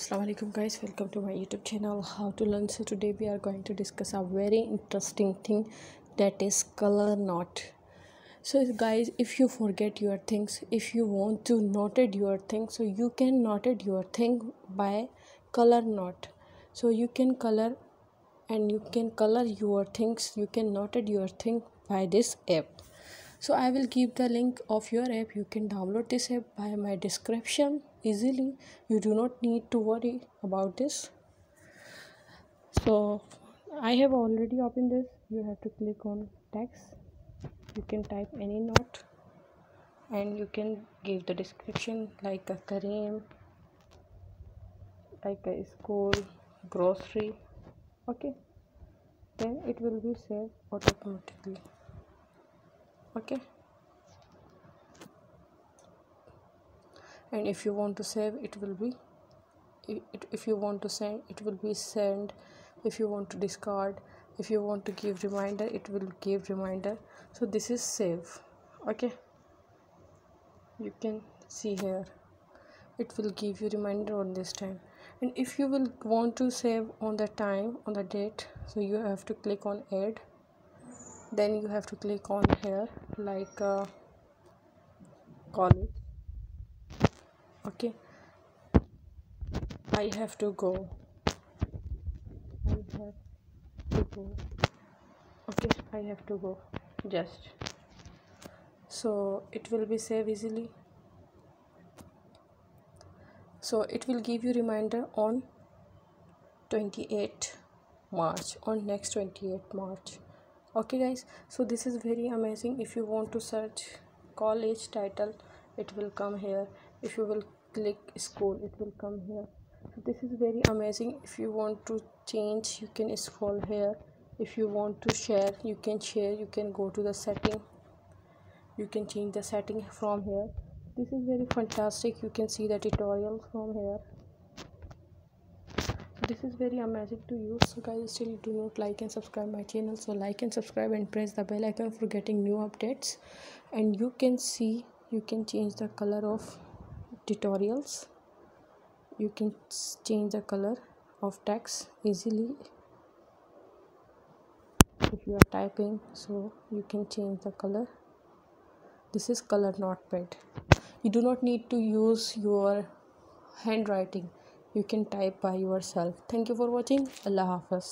Assalamu alaikum guys, welcome to my YouTube channel How to Learn. So today we are going to discuss a very interesting thing, that is ColorNote. So guys, if you forget your things, if you want to note your things, so you can note your thing by ColorNote. So you can color and you can color your things, you can note your thing by this app. So I will give the link of your app. You can download this app by my description easily. You do not need to worry about this. So I have already opened this. You have to click on text. You can type any note and you can give the description like a Kareem, like a school, grocery. Okay, then it will be saved automatically. Okay, and if you want to save, it will be if you want to send, it will be send. If you want to discard, if you want to give reminder, it will give reminder. So this is save. Okay, you can see here it will give you reminder on this time. And if you will want to save on the time, on the date, so you have to click on add. Then you have to click on here like college. Okay, I have to go. Okay, I have to go just. So it will be saved easily. So it will give you reminder on 28 March, on next 28 March. Okay guys, so this is very amazing. If you want to search college title, it will come here. If you will click school, it will come here. So this is very amazing. If you want to change, you can scroll here. If you want to share, you can share. You can go to the setting, you can change the setting from here. This is very fantastic. You can see the tutorial from here. This is very amazing to use. So guys, still do not like and subscribe my channel. So like and subscribe and press the bell icon for getting new updates. And you can see, you can change the color of tutorials. You can change the color of text easily. If you are typing, so you can change the color. This is ColorNote Notepad. You do not need to use your handwriting. You can type by yourself. Thank you for watching. Allah Hafiz.